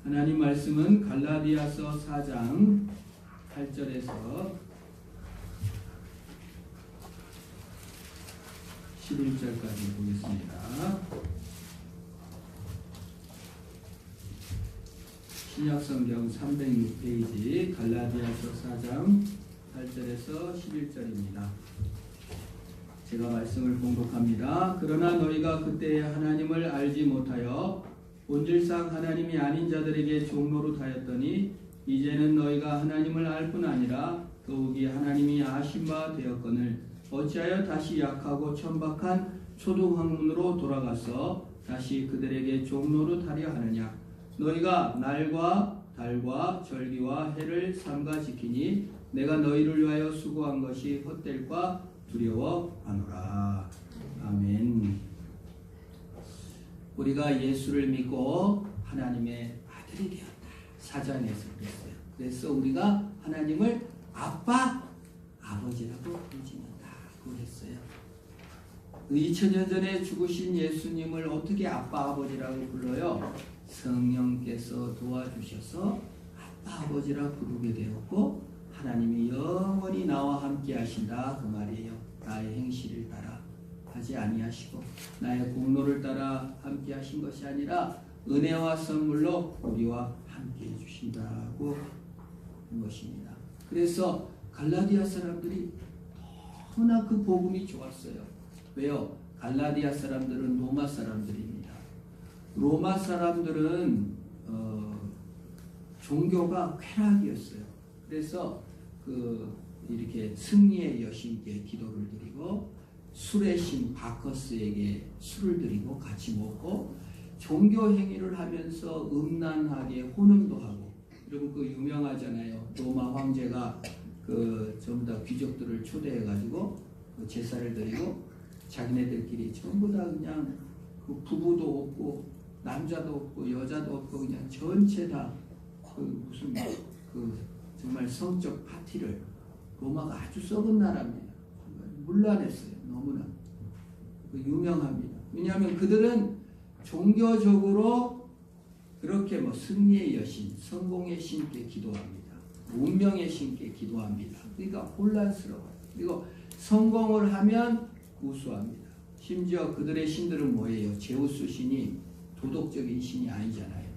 하나님 말씀은 갈라디아서 4장 8절에서 11절까지 보겠습니다. 신약성경 306페이지 갈라디아서 4장 8절에서 11절입니다. 제가 말씀을 봉독합니다. 그러나 너희가 그때에 하나님을 알지 못하여 본질상 하나님이 아닌 자들에게 종노릇하였더니 이제는 너희가 하나님을 알 뿐 아니라 더욱이 하나님이 아신 바 되었거늘 어찌하여 다시 약하고 천박한 초등학문으로 돌아가서 다시 그들에게 종노릇하려 하느냐. 너희가 날과 달과 절기와 해를 삼가 지키니 내가 너희를 위하여 수고한 것이 헛될까 두려워하노라. 아멘. 우리가 예수를 믿고 하나님의 아들이 되었다. 사장에서 그랬어요. 그래서 우리가 하나님을 아빠, 아버지라고 부르짖는다고 했어요. 2000년 전에 죽으신 예수님을 어떻게 아빠, 아버지라고 불러요? 성령께서 도와주셔서 아빠, 아버지라 부르게 되었고 하나님이 영원히 나와 함께 하신다 그 말이에요. 나의 행실을 따라 하지 아니하시고 나의 공로를 따라 함께 하신 것이 아니라 은혜와 선물로 우리와 함께 해주신다고 한 것입니다. 그래서 갈라디아 사람들이 너무나 그 복음이 좋았어요. 왜요? 갈라디아 사람들은 로마 사람들입니다. 로마 사람들은 종교가 쾌락이었어요. 그래서 이렇게 승리의 여신께 기도를 드리고 술의 신 바커스에게 술을 드리고 같이 먹고 종교 행위를 하면서 음란하게 혼음도 하고. 여러분 그 유명하잖아요. 로마 황제가 전부 다 귀족들을 초대해 가지고 제사를 드리고 자기네들끼리 전부 다 그냥 부부도 없고 남자도 없고 여자도 없고 그냥 전체 다 무슨 정말 성적 파티를. 로마가 아주 썩은 나라입니다. 문란했어요. 너무나 유명합니다. 왜냐하면 그들은 종교적으로 그렇게 승리의 여신, 성공의 신께 기도합니다. 운명의 신께 기도합니다. 그러니까 혼란스러워요. 그리고 성공을 하면 구수합니다. 심지어 그들의 신들은 뭐예요? 제우스 신이 도덕적인 신이 아니잖아요.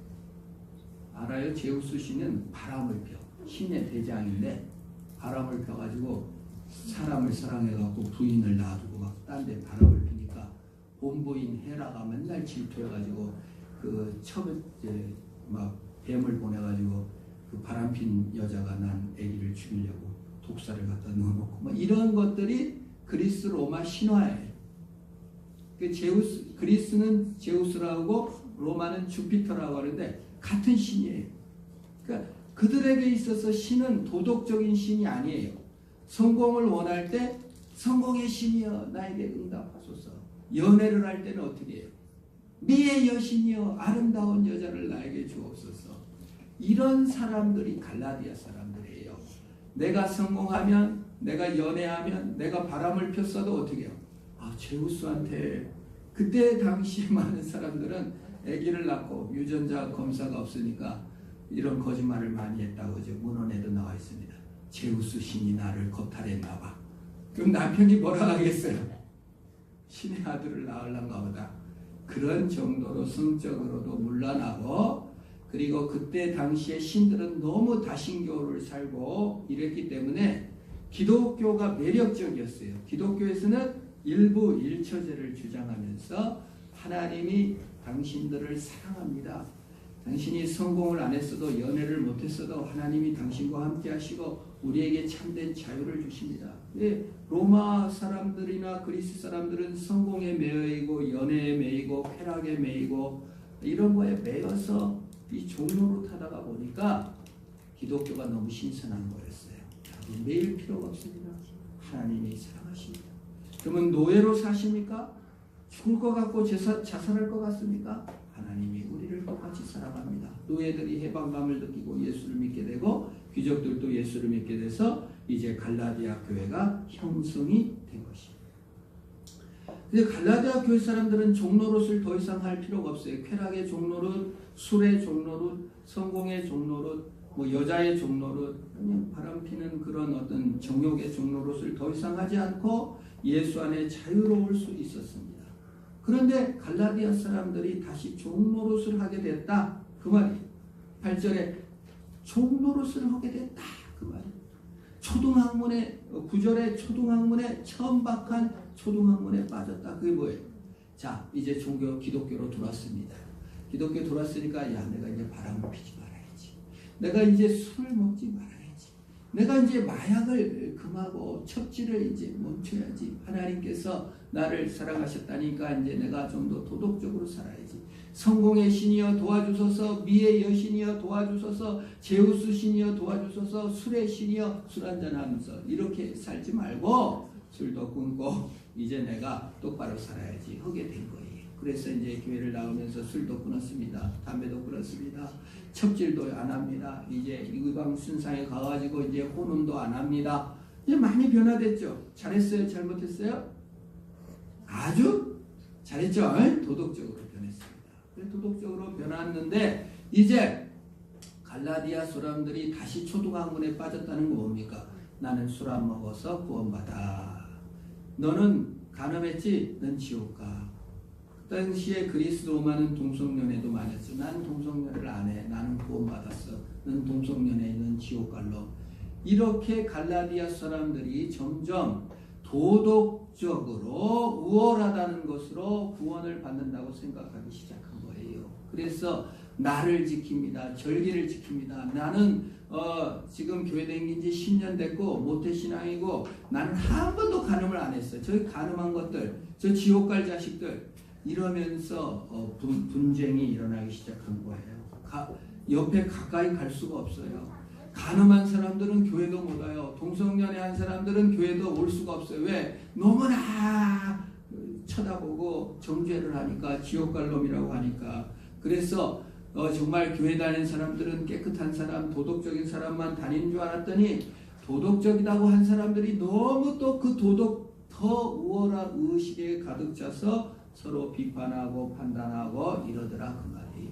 알아요? 제우스 신은 바람을 펴. 신의 대장인데 바람을 펴가지고 사람을 사랑해갖고 부인을 놔두고 막 딴 데 바람을 피니까 본부인 헤라가 맨날 질투해가지고 막 뱀을 보내가지고 그 바람핀 여자가 난 아기를 죽이려고 독사를 갖다 넣어놓고 뭐 이런 것들이 그리스 로마 신화예요. 그리스는 제우스라고 로마는 주피터라고 하는데 같은 신이에요. 그러니까 그들에게 있어서 신은 도덕적인 신이 아니에요. 성공을 원할 때 성공의 신이여 나에게 응답하소서. 연애를 할 때는 어떻게 해요? 미의 여신이여 아름다운 여자를 나에게 주옵소서. 이런 사람들이 갈라디아 사람들이에요. 내가 성공하면, 내가 연애하면, 내가 바람을 폈어도 어떻게 해요? 제우스한테. 그때 당시 많은 사람들은 아기를 낳고 유전자 검사가 없으니까 이런 거짓말을 많이 했다고 문헌에도 나와 있습니다. 제우스 신이 나를 거탈했나 봐. 그럼 남편이 뭐라 하겠어요? 신의 아들을 낳으려는가 보다. 그런 정도로 성적으로도 문란하고, 그리고 그때 당시에 신들은 너무 다신교를 살고 이랬기 때문에 기독교가 매력적이었어요. 기독교에서는 일부 일처제를 주장하면서 하나님이 당신들을 사랑합니다. 당신이 성공을 안 했어도 연애를 못했어도 하나님이 당신과 함께 하시고 우리에게 참된 자유를 주십니다. 로마 사람들이나 그리스 사람들은 성공에 매이고 연애에 매이고 쾌락에 매이고 이런 거에 매여서 이 종로를 타다가 보니까 기독교가 너무 신선한 거였어요. 매일 필요가 없습니다. 하나님이 사랑하십니다. 그러면 노예로 사십니까? 죽을 것 같고 자살할 것 같습니까? 하나님이 우리를 똑같이 사랑합니다. 노예들이 해방감을 느끼고 예수를 믿게 되고 귀족들도 예수를 믿게 돼서 이제 갈라디아 교회가 형성이 된 것입니다. 근데 갈라디아 교회 사람들은 종노릇을 더 이상 할 필요가 없어요. 쾌락의 종노릇, 술의 종로릇, 성공의 종로릇, 뭐 여자의 종로릇, 그냥 바람피는 그런 어떤 정욕의 종로릇을 더 이상 하지 않고 예수 안에 자유로울 수 있었습니다. 그런데 갈라디아 사람들이 다시 종노릇을 하게 됐다. 그 말이에요. 8절에 종노릇을 하게 됐다. 그 말이에요. 초등학문에 9절에 초등학문에 천박한 초등학문에 빠졌다. 그게 뭐예요? 자, 이제 기독교로 들어왔습니다. 기독교 들어왔으니까 야, 내가 이제 바람을 피지 말아야지. 내가 이제 술을 먹지 말아야지. 내가 이제 마약을 금하고 첩지를 이제 멈춰야지. 하나님께서 나를 사랑하셨다니까 이제 내가 좀 더 도덕적으로 살아야지. 성공의 신이여 도와주소서, 미의 여신이여 도와주소서, 제우스 신이여 도와주소서, 술의 신이여 술 한잔하면서 이렇게 살지 말고 술도 끊고 이제 내가 똑바로 살아야지 하게 된 거예요. 그래서 이제 교회를 나오면서 술도 끊었습니다. 담배도 끊었습니다. 첩질도 안 합니다. 이제 이방 순상에 가가지고 이제 혼혼도 안 합니다. 이제 많이 변화됐죠. 잘했어요? 잘못했어요? 아주 잘했죠. 도덕적으로 변했습니다. 도덕적으로 변했는데 이제 갈라디아 사람들이 다시 초등학문에 빠졌다는 거 뭡니까? 나는 술 안 먹어서 구원받아. 너는 간음했지? 넌 지옥 가. 그 당시에 그리스 로마는 동성연애도 많았죠. 나는 동성연애를 안 해. 나는 구원받았어. 넌 동성연애, 넌 지옥 갈로. 이렇게 갈라디아 사람들이 점점 도덕적으로 우월하다는 것으로 구원을 받는다고 생각하기 시작한 거예요. 그래서 나를 지킵니다. 절기를 지킵니다. 나는 지금 교회 다닌 지 10년 됐고 모태신앙이고 나는 한 번도 간음을 안 했어요. 저 간음한 것들, 저 지옥 갈 자식들 이러면서 분쟁이 일어나기 시작한 거예요. 옆에 가까이 갈 수가 없어요. 간음한 사람들은 교회도 못 와요. 동성연애한 사람들은 교회도 올 수가 없어요. 왜? 너무나 쳐다보고 정죄를 하니까, 지옥 갈 놈이라고 하니까. 그래서 정말 교회 다니는 사람들은 깨끗한 사람, 도덕적인 사람만 다니는 줄 알았더니 도덕적이라고 한 사람들이 너무 또 그 도덕 더 우월한 의식에 가득 차서 서로 비판하고 판단하고 이러더라 그 말이에요.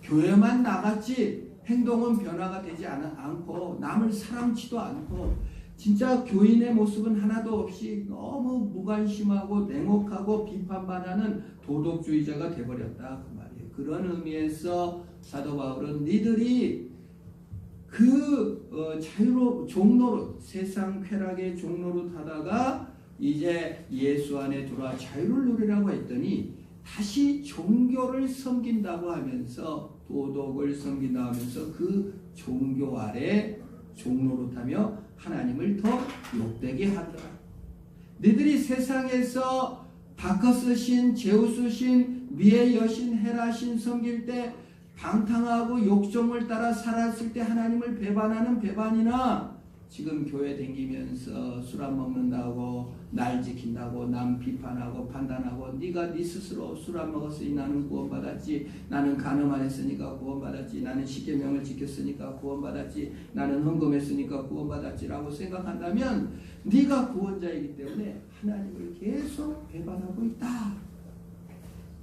교회만 나갔지 행동은 변화가 되지 않고 남을 사랑치도 않고 진짜 교인의 모습은 하나도 없이 너무 무관심하고 냉혹하고 비판만 하는 도덕주의자가 돼버렸다 그 말이에요. 그런 의미에서 사도 바울은 니들이 자유로 종로릇, 세상 쾌락의 종로릇 하다가 이제 예수 안에 들어와 자유를 누리라고 했더니 다시 종교를 섬긴다고 하면서 도덕을 섬긴다고 하면서 그 종교 아래 종로릇하며 하나님을 더 욕되게 하더라. 너희들이 세상에서 바커스 신, 제우스 신, 미의 여신, 헤라 신 섬길 때 방탕하고 욕정을 따라 살았을 때 하나님을 배반하는 배반이나 지금 교회 다니면서 술 안 먹는다고 날 지킨다고 남 비판하고 판단하고 네가 네 스스로 술 안 먹었으니 나는 구원받았지, 나는 간음 안 했으니까 구원받았지, 나는 십계명을 지켰으니까 구원받았지, 나는 헌금했으니까 구원받았지라고 생각한다면 네가 구원자이기 때문에 하나님을 계속 배반하고 있다.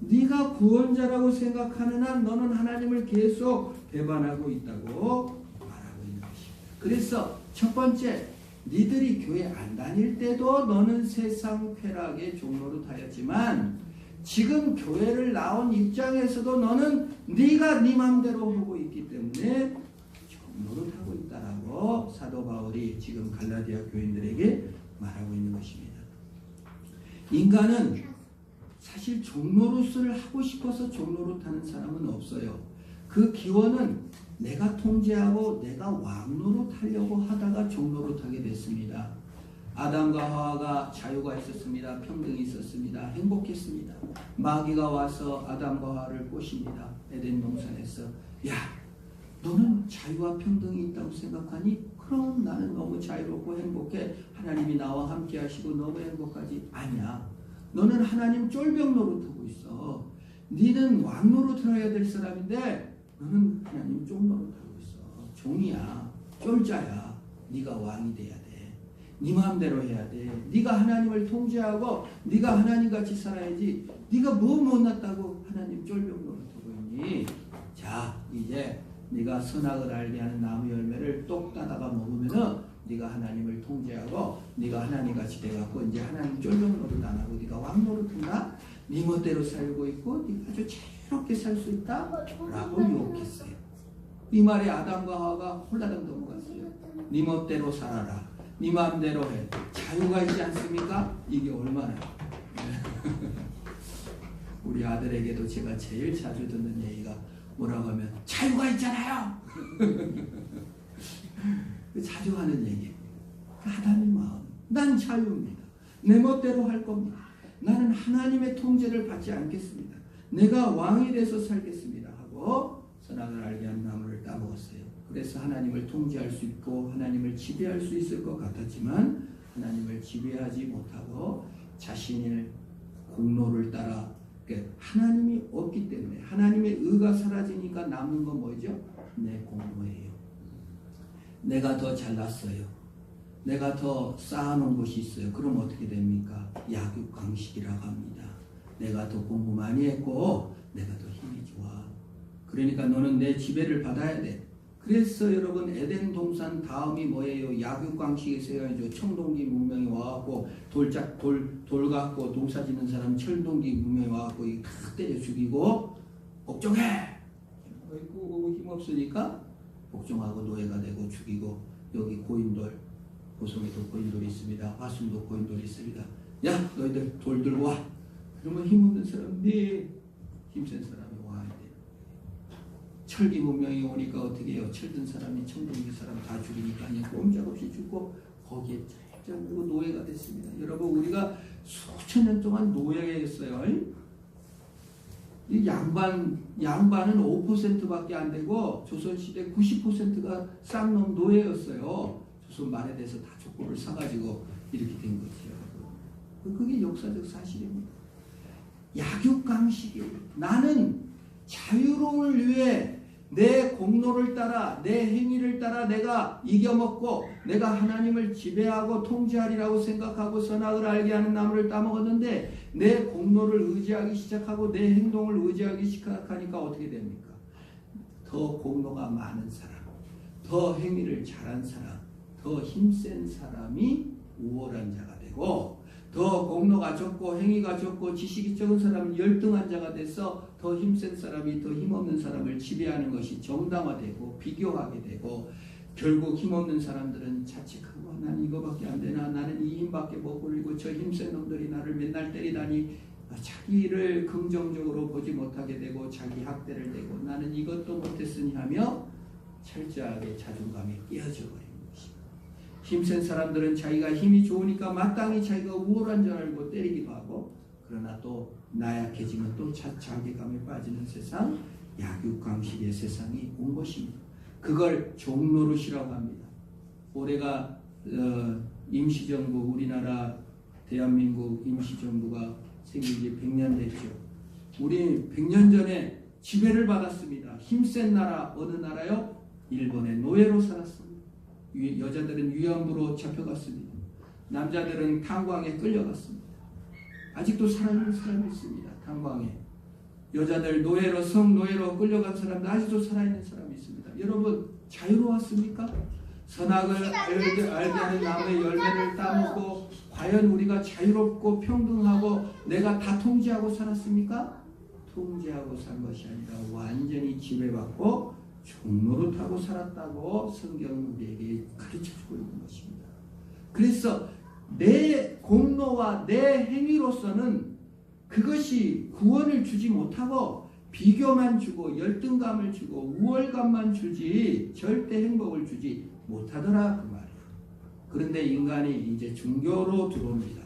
네가 구원자라고 생각하는 한 너는 하나님을 계속 배반하고 있다고 말하고 있는 것입니다. 그래서 첫 번째, 니들이 교회 안 다닐 때도 너는 세상 쾌락의 종로로 타였지만 지금 교회를 나온 입장에서도 너는 네가 네 마음대로 하고 있기 때문에 종로로 타고 있다라고 사도 바울이 지금 갈라디아 교인들에게 말하고 있는 것입니다. 인간은 사실 종로릇을 하고 싶어서 종로릇 하는 사람은 없어요. 그 기원은 내가 통제하고 내가 왕노릇 하려고 하다가 종노릇 하게 됐습니다. 아담과 하와가 자유가 있었습니다. 평등이 있었습니다. 행복했습니다. 마귀가 와서 아담과 하와를 꼬십니다. 에덴 동산에서 야, 너는 자유와 평등이 있다고 생각하니? 그럼 나는 너무 자유롭고 행복해. 하나님이 나와 함께 하시고 너무 행복하지. 아니야. 너는 하나님 쫄병 노릇하고 있어. 너는 왕 노릇을 해야 될 사람인데 너는 하나님 종 노릇하고 있어. 종이야. 쫄자야. 네가 왕이 돼야 돼. 네 마음대로 해야 돼. 네가 하나님을 통제하고 네가 하나님같이 살아야지. 네가 뭐 못났다고 하나님 쫄병 노릇하고 있니? 자, 자, 이제 네가 선악을 알게 하는 나무 열매를 똑 따다가 먹으면은 네가 하나님을 통제하고 네가 하나님 같이 돼갖고 이제 하나님 쫄병 노릇 안 하고 네가 왕 노릇한다. 네 멋대로 살고 있고 네가 아주 자유롭게 살 수 있다 라고 유혹했어요. 이 말에 아담과 하와가 홀라당 넘어갔어요. 네 멋대로 살아라. 네 마음대로 해. 자유가 있지 않습니까? 이게 얼마나 우리 아들에게도 제가 제일 자주 듣는 얘기가 뭐라고 하면 자유가 있잖아요. 자주 하는 얘기. 아담의 마음. 난 자유입니다. 내 멋대로 할 겁니다. 나는 하나님의 통제를 받지 않겠습니다. 내가 왕이 돼서 살겠습니다 하고 선악을 알게 한 나무를 따먹었어요. 그래서 하나님을 통제할 수 있고 하나님을 지배할 수 있을 것 같았지만 하나님을 지배하지 못하고 자신의 공로를 따라 하나님이 없기 때문에 하나님의 의가 사라지니까 남는 건 뭐죠? 내 공로예요. 내가 더 잘났어요. 내가 더 쌓아놓은 것이 있어요. 그럼 어떻게 됩니까? 약육강식이라고 합니다. 내가 더 공부 많이 했고 내가 더 힘이 좋아. 그러니까 너는 내 지배를 받아야 돼. 그래서 여러분 에덴 동산 다음이 뭐예요? 약육강식에서 해가지고 청동기 문명이 와갖고 돌 갖고 농사 짓는 사람 철동기 문명이 와갖고 다 때려 죽이고 복종해! 힘없으니까 복종하고 노예가 되고 죽이고 여기 고인돌 고성에도 고인돌이 있습니다. 화순도 고인돌이 있습니다. 야 너희들 돌 들고 와. 그러면 힘없는 사람 네 힘센 사람이 와야 돼. 철기 문명이 오니까 어떻게 해요? 철든 사람이 청동기 사람 다 죽이니까 그냥 꼼짝없이 죽고 거기에 짤짤고 노예가 됐습니다. 여러분 우리가 수천 년 동안 노예였어요. 이 양반은 5%밖에 안 되고 조선시대 90%가 쌍놈 노예였어요. 조선 말에 대해서 다 족보를 사가지고 이렇게 된 거죠. 그게 역사적 사실입니다. 약육강식이에요. 나는 자유로움을 위해 내 공로를 따라 내 행위를 따라 내가 이겨먹고 내가 하나님을 지배하고 통제하리라고 생각하고 선악을 알게 하는 나무를 따먹었는데 내 공로를 의지하기 시작하고 내 행동을 의지하기 시작하니까 어떻게 됩니까? 더 공로가 많은 사람, 더 행위를 잘한 사람, 더 힘센 사람이 우월한 자가 되고 더 공로가 적고 행위가 적고 지식이 적은 사람은 열등한 자가 돼서 더 힘센 사람이 더 힘없는 사람을 지배하는 것이 정당화되고 비교하게 되고 결국 힘없는 사람들은 자책하고 난 이거밖에 안 되나 나는 이 힘밖에 못 굴리고 저 힘센 놈들이 나를 맨날 때리다니 자기를 긍정적으로 보지 못하게 되고 자기 학대를 내고 나는 이것도 못했으니 하며 철저하게 자존감이 깨어져 버립니다. 힘센 사람들은 자기가 힘이 좋으니까 마땅히 자기가 우월한 줄 알고 때리기도 하고 그러나 또 나약해지면 또 자괴감에 빠지는 세상 약육강식의 세상이 온 것입니다. 그걸 종노릇이라고 합니다. 올해가 임시정부 우리나라 대한민국 임시정부가 생긴 지 100년 됐죠. 우리 100년 전에 지배를 받았습니다. 힘센 나라 어느 나라요? 일본의 노예로 살았습니다. 여자들은 위안부로 잡혀갔습니다. 남자들은 탄광에 끌려갔습니다. 아직도 살아있는 사람이 있습니다. 탄광에. 여자들 노예로 성노예로 끌려간 사람들 아직도 살아있는 사람이 있습니다. 여러분 자유로웠습니까? 선악을 알게 하는 나무의 열매를 따먹고 과연 우리가 자유롭고 평등하고 내가 다 통제하고 살았습니까? 통제하고 산 것이 아니라 완전히 지배받고 종노릇하고 살았다고 성경은 우리에게 가르쳐주고 있는 것입니다. 그래서 내 공로와 내 행위로서는 그것이 구원을 주지 못하고 비교만 주고 열등감을 주고 우월감만 주지 절대 행복을 주지 못하더라 그 말이에요. 그런데 인간이 이제 종교로 들어옵니다.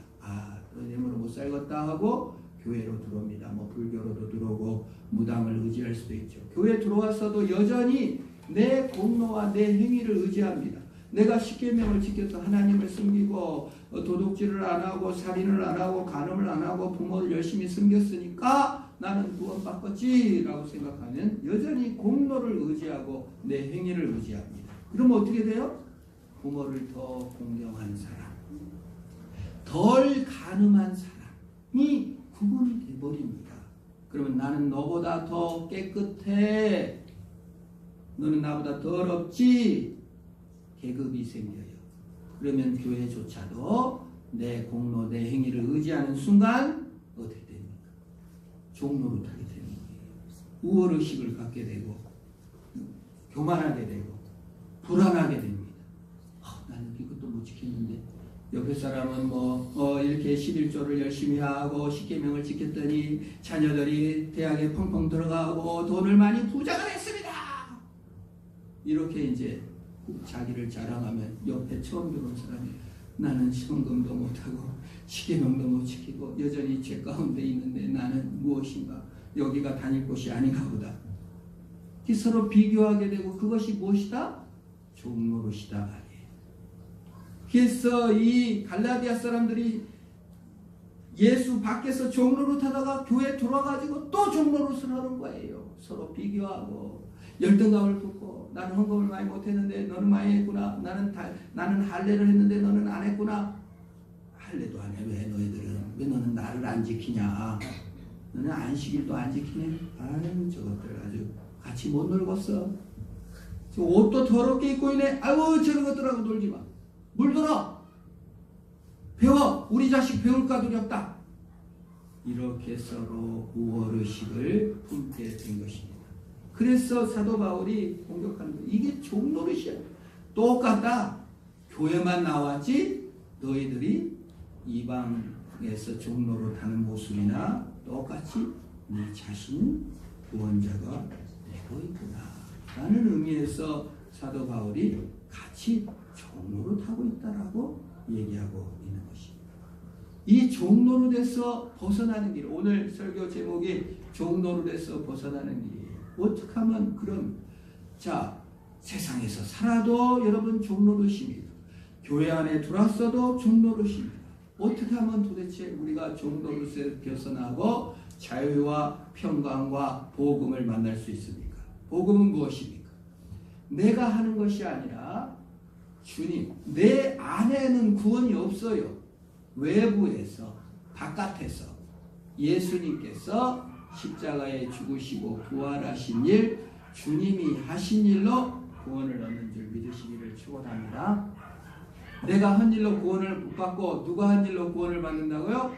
은혜로 못 살겠다 하고 교회로 들어옵니다. 뭐 불교로도 들어오고 무당을 의지할 수도 있죠. 교회 들어왔어도 여전히 내 공로와 내 행위를 의지합니다. 내가 십계명을 지켜서 하나님을 섬기고 도둑질을 안 하고 살인을 안 하고 간음을 안 하고 부모를 열심히 섬겼으니까 나는 구원받겠지라고 생각하면 여전히 공로를 의지하고 내 행위를 의지합니다. 그러면 어떻게 돼요? 부모를 더 공경한 사람, 덜 간음한 사람이 구분이 돼버립니다. 그러면 나는 너보다 더 깨끗해 너는 나보다 더럽지? 계급이 생겨요. 그러면 교회조차도 내 공로, 내 행위를 의지하는 순간 어떻게 됩니까? 종노릇하게 되는 거예요. 우월의식을 갖게 되고 교만하게 되고 불안하게 됩니다. 나는 이것도 못 지켰는데 옆에 사람은 이렇게 11조를 열심히 하고 10계명을 지켰더니 자녀들이 대학에 펑펑 들어가고 돈을 많이 부자가 됐습니다. 이렇게 이제 자기를 자랑하면 옆에 처음 들어온 사람이 나는 헌금도 못하고 10계명도 못 지키고 여전히 죄 가운데 있는데 나는 무엇인가 여기가 다닐 곳이 아닌가 보다. 서로 비교하게 되고 그것이 무엇이다? 종노릇이다 말이에요. 그래서 이 갈라디아 사람들이 예수 밖에서 종노릇하다가 교회 들어와가지고 또 종노릇을 하는 거예요. 서로 비교하고 열등감을 품고 나는 헌금을 많이 못했는데 너는 많이 했구나. 나는 할례를 했는데 너는 안 했구나. 할례도 안 해. 왜 너희들은? 왜 너는 나를 안 지키냐? 너는 안식일도 안 지키네. 아유 저것들 아주 같이 못 놀겠어. 저 옷도 더럽게 입고 있네. 아유 저런 것들하고 놀지 마. 물들어. 배워. 우리 자식 배울까 두렵다. 이렇게 서로 우월의식을 품게 된 것입니다. 그래서 사도 바울이 공격하는 거예요. 이게 종노릇이야. 똑같다. 교회만 나왔지 너희들이 이방에서 종노릇하는 모습이나 똑같이 네 자신은 구원자가 되고 있구나 라는 의미에서 사도 바울이 같이 종노릇하고 있다라고 얘기하고 있는 것입니다. 이 종노릇에서 벗어나는 길, 오늘 설교 제목이 종노릇에서 벗어나는 길이에요. 어떻게 하면 그럼 세상에서 살아도 여러분 종노릇입니다. 교회 안에 들어왔어도 종노릇입니다. 어떻게 하면 도대체 우리가 종노릇에 벗어나고 자유와 평강과 복음을 만날 수 있습니까? 복음은 무엇입니까? 내가 하는 것이 아니라 주님, 내 안에는 구원이 없어요. 외부에서, 바깥에서 예수님께서 십자가에 죽으시고 부활하신 일, 주님이 하신 일로 구원을 얻는 줄 믿으시기를 축원합니다. 내가 한 일로 구원을 못 받고 누가 한 일로 구원을 받는다고요?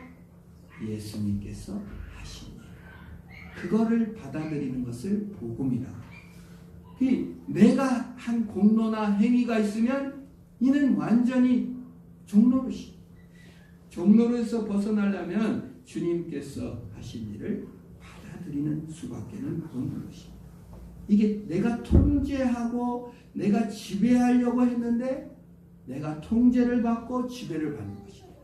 예수님께서 하신 일. 그거를 받아들이는 것을 복음이라고. 내가 한 공로나 행위가 있으면 이는 완전히 종노릇이. 종노릇에서 벗어나려면 주님께서 하신 일을 받아들이는 수밖에는 없는 것입니다. 이게 내가 통제하고 내가 지배하려고 했는데 내가 통제를 받고 지배를 받는 것입니다.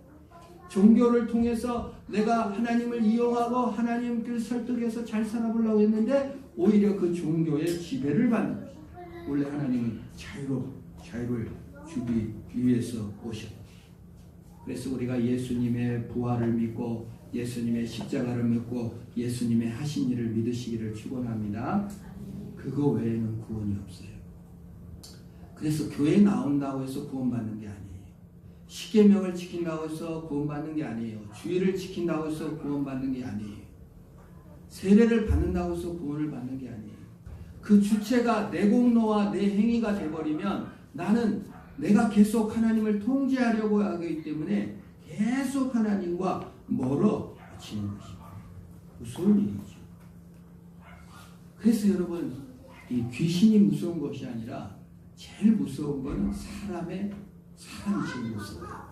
종교를 통해서 내가 하나님을 이용하고 하나님을 설득해서 잘 살아보려고 했는데 오히려 그 종교의 지배를 받는 것입니다. 원래 하나님은 자유를 주기 위해서 오셨다. 그래서 우리가 예수님의 부활을 믿고 예수님의 십자가를 믿고 예수님의 하신 일을 믿으시기를 축원합니다. 그거 외에는 구원이 없어요. 그래서 교회에 나온다고 해서 구원받는 게 아니에요. 십계명을 지킨다고 해서 구원받는 게 아니에요. 주의를 지킨다고 해서 구원받는 게 아니에요. 세례를 받는다고 해서 구원을 받는 게 아니에요. 그 주체가 내 공로와 내 행위가 돼버리면 나는 내가 계속 하나님을 통제하려고 하기 때문에 계속 하나님과 멀어지는 것입니다. 무서운 일이죠. 그래서 여러분 이 귀신이 무서운 것이 아니라 제일 무서운 것은 사람이 제일 무서워요.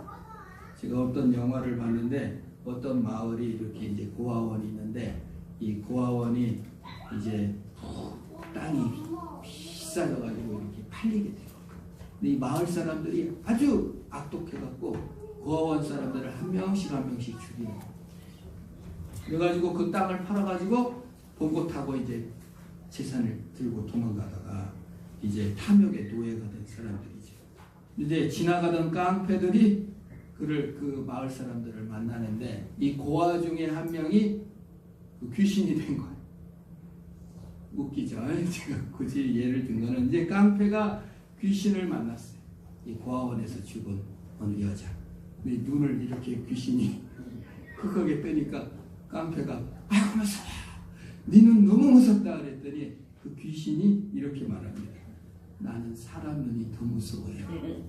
제가 어떤 영화를 봤는데 어떤 마을이 이렇게 이제 고아원이 있는데 이 고아원이 이제 땅이 비싸져가지고 이렇게 팔리게 돼요. 근데 이 마을 사람들이 아주 악독해갖고 고아원 사람들을 한 명씩 죽이는 거예요. 그래가지고 그 땅을 팔아가지고 보고 타고 이제 재산을 들고 도망가다가 이제 탐욕의 노예가 된 사람들이죠. 이제 지나가던 깡패들이 그 마을 사람들을 만나는데 이 고아 중에 한 명이 그 귀신이 된 거예요. 웃기죠? 제가 굳이 예를 든 거는 이제 깡패가 귀신을 만났어요. 이 고아원에서 죽은 어느 여자. 근데 눈을 이렇게 귀신이 크게 뜨니까 깡패가 아이고 무서워. 네 눈 너무 무섭다 그랬더니 그 귀신이 이렇게 말합니다. 나는 사람 눈이 더 무서워요.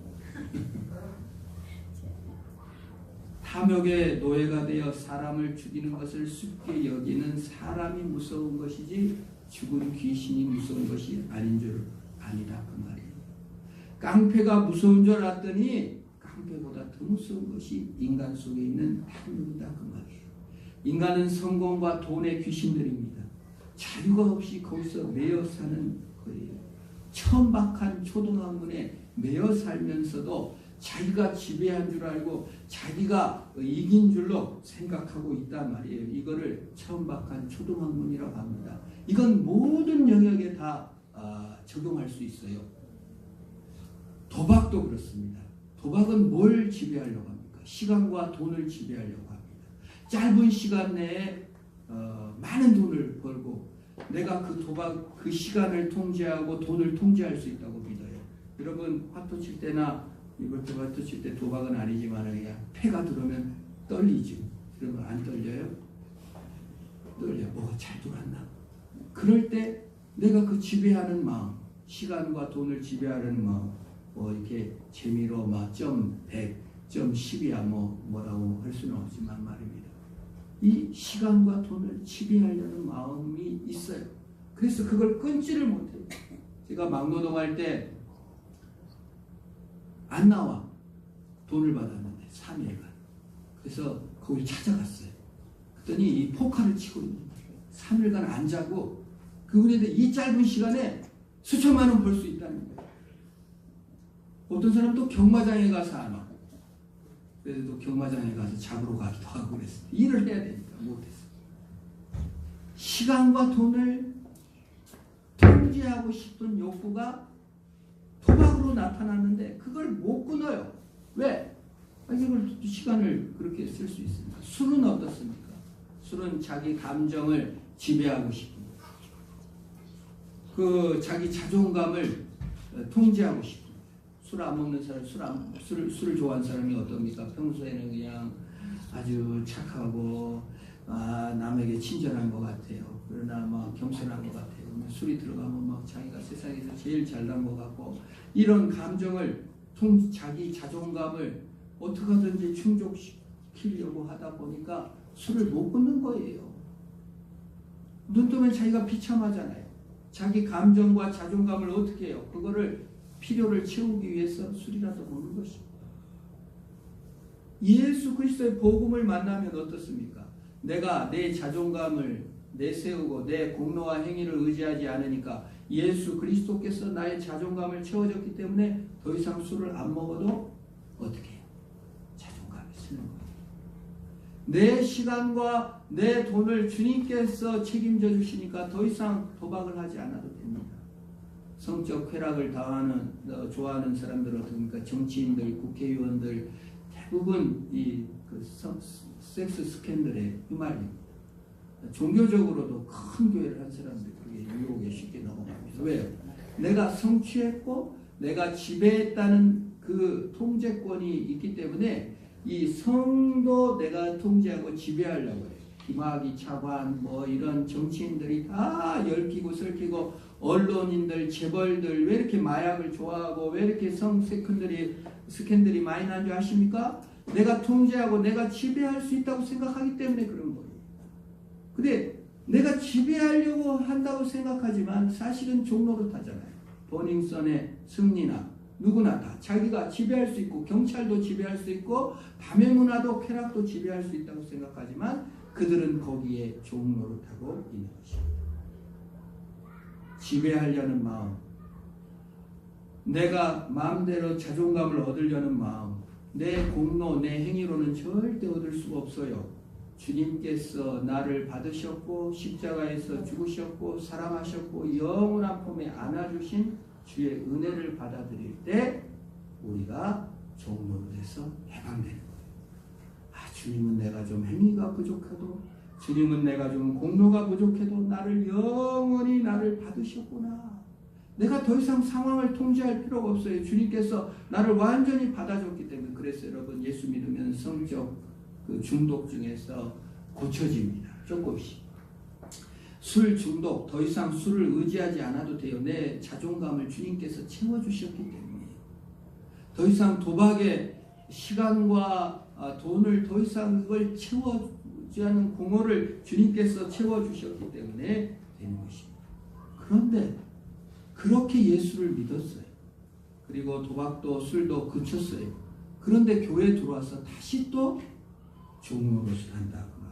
탐욕의 노예가 되어 사람을 죽이는 것을 쉽게 여기는 사람이 무서운 것이지 죽은 귀신이 무서운 것이 아닌 줄 아니다 그 말이에요. 깡패가 무서운 줄 알았더니 깡패보다 더 무서운 것이 인간 속에 있는 탐욕이다 그 말이에요. 인간은 성공과 돈의 귀신들입니다. 자유가 없이 거기서 매여 사는 거예요. 천박한 초등학문에 매여 살면서도 자기가 지배한 줄 알고 자기가 이긴 줄로 생각하고 있단 말이에요. 이거를 천박한 초등학문이라고 합니다. 이건 모든 영역에 다 적용할 수 있어요. 도박도 그렇습니다. 도박은 뭘 지배하려고 합니까? 시간과 돈을 지배하려고 합니다. 짧은 시간 내에 많은 돈을 벌고 내가 그 시간을 통제하고 돈을 통제할 수 있다고 믿어요. 여러분 화투 칠 때나 이걸 때 화투 칠 때 도박은 아니지만 그냥 패가 들어오면 떨리죠. 그러면 안 떨려요? 떨려. 뭐가 잘 돌았나? 그럴 때 내가 그 지배하는 마음, 시간과 돈을 지배하는 마음, 이렇게 재미로 막 점 100, 점 10이야 뭐라고 할 수는 없지만 말입니다. 이 시간과 돈을 지배하려는 마음이 있어요. 그래서 그걸 끊지를 못해요. 제가 막노동 할 때 안 나와. 돈을 받았는데 3일간. 그래서 거기를 찾아갔어요. 그랬더니 이 포카를 치고 있는 거예요. 3일간 안 자고 그분한테 이 짧은 시간에 수천만 원 벌 수 있다는 거예요. 어떤 사람도 경마장에 가서 안 와. 그래도 경마장에 가서 잡으러 가기도 하고 그랬어요. 일을 해야 되니까 못했어요. 시간과 돈을 통제하고 싶은 욕구가 도박으로 나타났는데 그걸 못 끊어요. 왜? 이걸 시간을 그렇게 쓸 수 있습니까? 술은 어떻습니까? 술은 자기 감정을 지배하고 싶습니다. 자기 자존감을 통제하고 싶습니다. 술 안 먹는 사람, 술을 좋아하는 사람이 어떻습니까? 평소에는 그냥 아주 착하고 남에게 친절한 것 같아요. 그러나 막 겸손한 것 같아요. 술이 들어가면 막 자기가 세상에서 제일 잘난 것 같고 이런 감정을 자기 자존감을 어떻게 하든지 충족시키려고 하다 보니까 술을 못 끊는 거예요. 눈 뜨면 자기가 비참하잖아요. 자기 감정과 자존감을 어떻게 해요? 그거를 필요를 채우기 위해서 술이라도 먹는 것입니다. 예수 그리스도의 복음을 만나면 어떻습니까? 내가 내 자존감을 내세우고 내 공로와 행위를 의지하지 않으니까 예수 그리스도께서 나의 자존감을 채워줬기 때문에 더 이상 술을 안 먹어도 어떻게 해요? 자존감이 쓰는 거예요. 내 시간과 내 돈을 주님께서 책임져 주시니까 더 이상 도박을 하지 않아도 됩니다. 성적 쾌락을 좋아하는 사람들은 어떻습니까? 정치인들, 국회의원들 대부분 섹스 스캔들에 휘말립니다. 종교적으로도 큰 교회를 한 사람들이 그게 유혹에 쉽게 넘어갑니다. 왜요? 내가 성취했고 내가 지배했다는 그 통제권이 있기 때문에 이 성도 내가 통제하고 지배하려고 해요. 김학의 차관 이런 정치인들이 다 얽히고 설키고 언론인들, 재벌들 왜 이렇게 마약을 좋아하고 왜 이렇게 성 스캔들이 많이 난 줄 아십니까? 내가 통제하고 내가 지배할 수 있다고 생각하기 때문에 그런 거예요. 근데 내가 지배하려고 한다고 생각하지만 사실은 종노릇하잖아요. 버닝썬의 승리나 누구나 다 자기가 지배할 수 있고 경찰도 지배할 수 있고 밤의 문화도 쾌락도 지배할 수 있다고 생각하지만 그들은 거기에 종노릇하고 있는 것입니다. 지배하려는 마음, 내가 마음대로 자존감을 얻으려는 마음, 내 공로, 내 행위로는 절대 얻을 수가 없어요. 주님께서 나를 받으셨고 십자가에서 죽으셨고 사랑하셨고 영원한 품에 안아주신 주의 은혜를 받아들일 때 우리가 종노릇해서 해방되는 거예요. 주님은 내가 좀 행위가 부족해도 주님은 내가 좀 공로가 부족해도 나를 영원히 나를 받으셨구나. 내가 더 이상 상황을 통제할 필요가 없어요. 주님께서 나를 완전히 받아줬기 때문에. 그래서 여러분 예수 믿으면 성적 중독 중에서 고쳐집니다. 조금씩. 술 중독, 더 이상 술을 의지하지 않아도 돼요. 내 자존감을 주님께서 채워주셨기 때문에. 더 이상 도박에 시간과 돈을 더 이상 그걸 채워주지 않은 공허를 주님께서 채워주셨기 때문에 되는 것입니다. 그런데 그렇게 예수를 믿었어요. 그리고 도박도 술도 그쳤어요. 그런데 교회에 들어와서 다시 또 종로릇을 한다고 말합니다.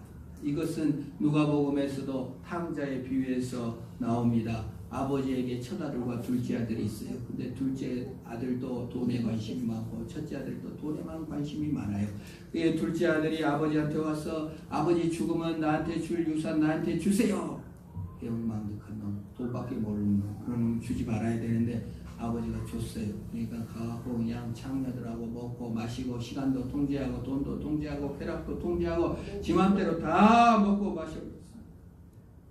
이것은 누가복음에서도 탕자의 비유에서 나옵니다. 아버지에게 첫아들과 둘째 아들이 있어요. 근데 둘째 아들도 돈에 관심이 많고 첫째 아들도 돈에만 관심이 많아요. 그게 둘째 아들이 아버지한테 와서 아버지 죽으면 나한테 줄 유산 나한테 주세요. 배은망덕한 놈, 돈밖에 모르는 놈, 그런 놈 주지 말아야 되는데 아버지가 줬어요. 그러니까 가고 그냥 장녀들하고 먹고 마시고 시간도 통제하고 돈도 통제하고 쾌락도 통제하고 지 맘대로 다 먹고 마셔버렸어요.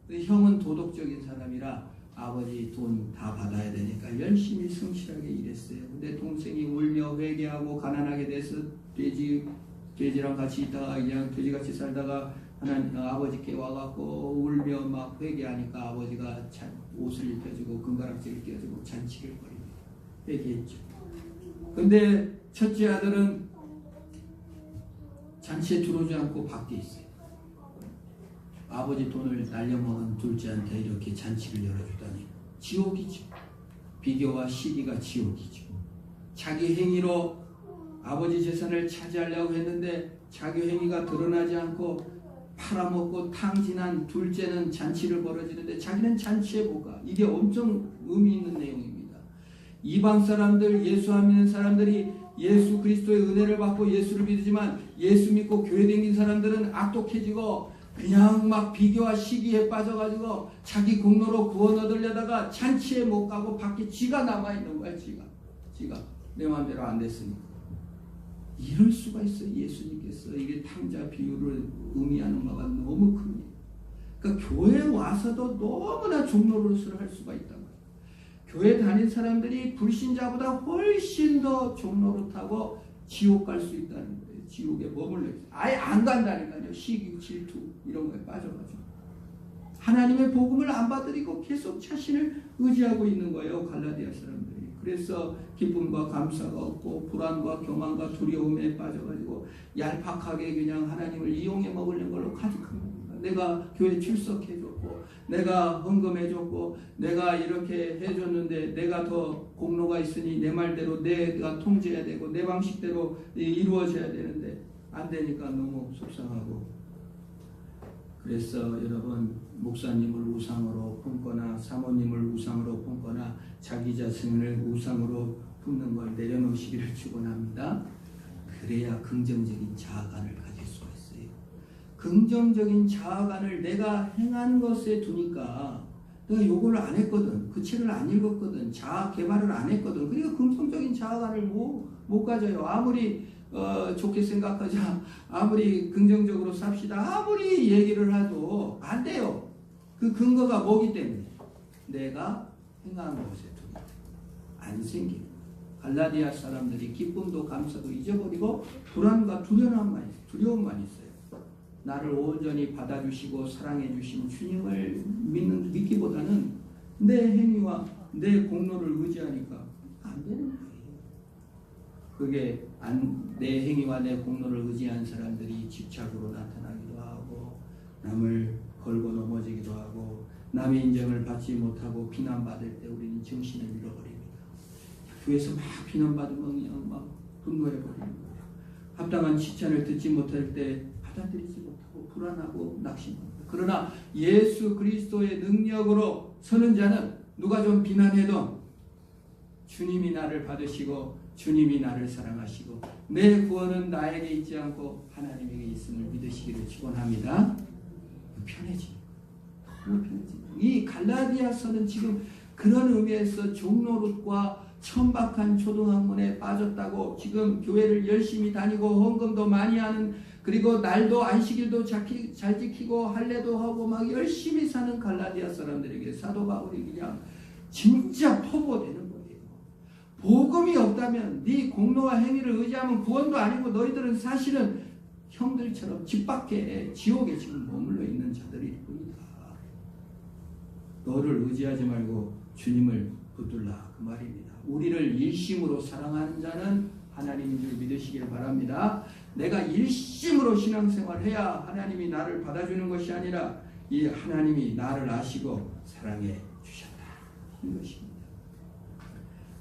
형은 도덕적인 사람이라 아버지 돈 다 받아야 되니까 열심히 성실하게 일했어요. 근데 동생이 울며 회개하고 가난하게 돼서 돼지랑 같이 있다가 그냥 돼지같이 살다가 하나님 아버지께 와갖고 울며 막 회개하니까 아버지가 옷을 입혀주고 금가락지를 끼워주고 잔치를 벌입니다. 회개했죠. 근데 첫째 아들은 잔치에 들어오지 않고 밖에 있어요. 아버지 돈을 날려먹은 둘째한테 이렇게 잔치를 열어주다니 지옥이죠. 비교와 시기가 지옥이죠. 자기 행위로 아버지 재산을 차지하려고 했는데 자기 행위가 드러나지 않고 팔아먹고 탕진한 둘째는 잔치를 벌어지는데 자기는 잔치에 못 가. 이게 엄청 의미 있는 내용입니다. 이방 사람들, 예수 안 믿는 사람들이 예수 그리스도의 은혜를 받고 예수를 믿지만 예수 믿고 교회 다니는 사람들은 악독해지고 그냥 막 비교와 시기에 빠져가지고 자기 공로로 구원 얻으려다가 잔치에 못 가고 밖에 지가 남아있는 거야. 지가 내 마음대로 안 됐으니까. 이럴 수가 있어요. 예수님께서 이게 탕자 비유를 의미하는 바가 너무 큽니다. 그러니까 교회에 와서도 너무나 종노릇을 할 수가 있다는 거예요. 교회 다닌 사람들이 불신자보다 훨씬 더 종노릇하고 지옥 갈 수 있다는 거예요. 지옥에 머물러 있어요. 아예 안 간다니까요. 시기, 질투 이런 거에 빠져가지고 하나님의 복음을 안 받으리고 계속 자신을 의지하고 있는 거예요. 갈라디아 사람들이. 그래서 기쁨과 감사가 없고 불안과 교만과 두려움에 빠져가지고 얄팍하게 그냥 하나님을 이용해 먹으려는 걸로 가득한 겁니다. 내가 교회 출석해줬고 내가 헌금해줬고 내가 이렇게 해줬는데 내가 더 공로가 있으니 내 말대로 내가 통제해야 되고 내 방식대로 이루어져야 되는데 안 되니까 너무 속상하고. 그래서 여러분 목사님을 우상으로 품거나 사모님을 우상으로 품거나 자기 자신을 우상으로 품는 걸 내려놓으시기를 축원합니다. 그래야 긍정적인 자아관을 가질 수가 있어요. 긍정적인 자아관을 내가 행한 것에 두니까 내가 요거를 안 했거든. 그 책을 안 읽었거든. 자아 개발을 안 했거든. 그러니까 긍정적인 자아관을 못 가져요. 아무리 좋게 생각하자, 아무리 긍정적으로 삽시다, 아무리 얘기를 해도 안 돼요. 그 근거가 뭐기 때문에 내가 행한 것에 두니까 안 생기는. 갈라디아 사람들이 기쁨도 감사도 잊어버리고 불안과 두려움만 있어요. 나를 온전히 받아주시고 사랑해주신 주님을 믿기보다는 내 행위와 내 공로를 의지하니까 안 되는 거예요. 그게 내 행위와 내 공로를 의지한 사람들이 집착으로 나타나기도 하고 남을 걸고 넘어지기도 하고 남의 인정을 받지 못하고 비난받을 때 우리는 정신을 잃어버립니다. 교회에서 막 비난받으면 그냥 막 분노해버리는 거예요. 합당한 칭찬을 듣지 못할 때 받아들이지 못하고 불안하고 낙심합니다. 그러나 예수 그리스도의 능력으로 서는 자는 누가 좀 비난해도 주님이 나를 받으시고 주님이 나를 사랑하시고 내 구원은 나에게 있지 않고 하나님에게 있음을 믿으시기를 축원합니다. 편해집니다. 너무 편해집니다. 이 갈라디아서는 지금 그런 의미에서 종노릇과 천박한 초등학문에 빠졌다고 지금 교회를 열심히 다니고 헌금도 많이 하는 그리고 날도 안식일도 잘 지키고 할례도 하고 막 열심히 사는 갈라디아 사람들에게 사도 바울이 그냥 진짜 포고되는 거예요. 복음이 없다면 네 공로와 행위를 의지하면 구원도 아니고 너희들은 사실은 형들처럼 집 밖에 지옥에 지금 머물러 있는 자들일 뿐이다. 너를 의지하지 말고 주님을 붙들라 그 말입니다. 우리를 일심으로 사랑하는 자는 하나님인 줄 믿으시길 바랍니다. 내가 일심으로 신앙생활해야 하나님이 나를 받아주는 것이 아니라 이 하나님이 나를 아시고 사랑해 주셨다 이 것입니다.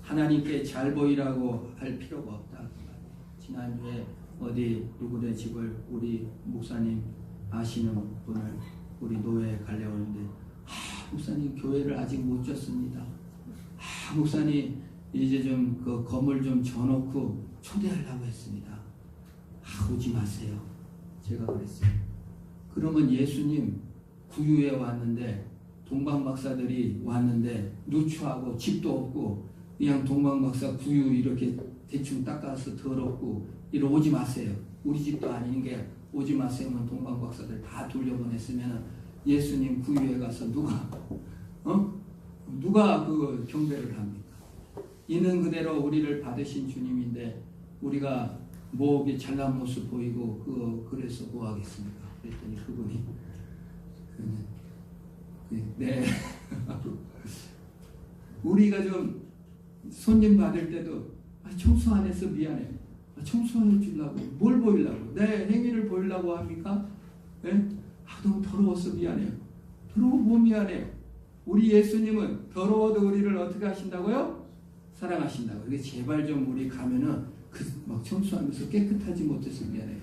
하나님께 잘 보이라고 할 필요가 없다. 지난주에 어디 누구네 집을 우리 목사님 아시는 분을 우리 노예 갈려오는데 목사님 교회를 아직 못 졌습니다. 목사님 이제 좀 그 건물 좀 져놓고 초대하려고 했습니다. 오지 마세요. 제가 그랬어요. 그러면 예수님 구유에 왔는데 동방박사들이 왔는데 누추하고 집도 없고 그냥 동방박사 구유 이렇게 대충 닦아서 더럽고 이러 오지 마세요. 우리 집도 아닌 게 오지 마세요면 동방박사들 다 돌려보냈으면 예수님 구유에 가서 누가 그 경배를 합니까? 있는 그대로 우리를 받으신 주님인데 우리가 뭐 잘난 모습 보이고 그래서 뭐 하겠습니까? 그랬더니 그분이 네 우리가 좀 손님 받을 때도 청소 안 해서 미안해. 청소해 주려고 뭘 보이려고 내 행위를 보이려고 합니까? 네? 너무 더러워서 미안해요. 더러워 뭐 미안해요. 우리 예수님은 더러워도 우리를 어떻게 하신다고요? 사랑하신다고. 그래서 제발 좀 우리 가면은 막 청소하면서 깨끗하지 못해서 미안해요.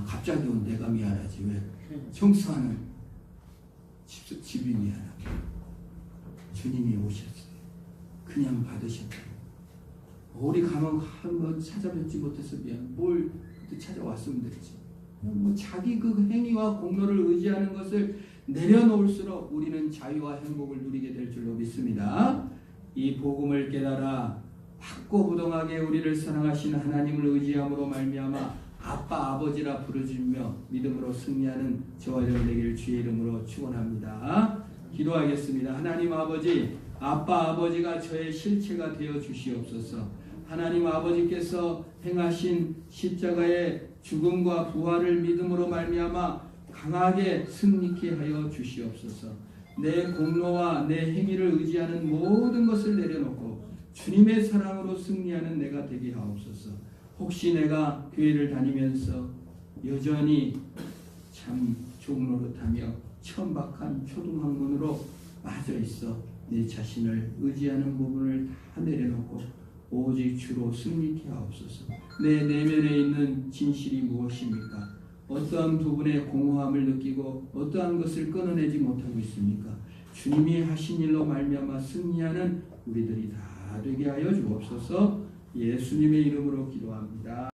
갑자기 온 내가 미안하지 왜? 청소하는 집이 미안하고 주님이 오셨어요. 그냥 받으셨어요. 우리 가면 한번 찾아뵙지 못해서 미안. 뭘 그때 찾아왔으면 되지. 뭐 자기 그 행위와 공로를 의지하는 것을 내려놓을수록 우리는 자유와 행복을 누리게 될 줄로 믿습니다. 이 복음을 깨달아 확고부동하게 우리를 사랑하시는 하나님을 의지함으로 말미암아 아빠 아버지라 부르짖으며 믿음으로 승리하는 저와 여러분 되기를 주의 이름으로 축원합니다. 기도하겠습니다. 하나님 아버지, 아빠 아버지가 저의 실체가 되어 주시옵소서. 하나님 아버지께서 행하신 십자가의 죽음과 부활을 믿음으로 말미암아 강하게 승리케 하여 주시옵소서. 내 공로와 내 행위를 의지하는 모든 것을 내려놓고 주님의 사랑으로 승리하는 내가 되게 하옵소서. 혹시 내가 교회를 다니면서 여전히 참 종노릇하며 천박한 초등학문으로 빠져 있어 내 자신을 의지하는 부분을 다 내려놓고 오직 주로 승리케 하옵소서. 내 내면에 있는 진실이 무엇입니까? 어떠한 부분에 공허함을 느끼고 어떠한 것을 끊어내지 못하고 있습니까? 주님이 하신 일로 말미암아 승리하는 우리들이 다 되게 하여 주옵소서. 예수님의 이름으로 기도합니다.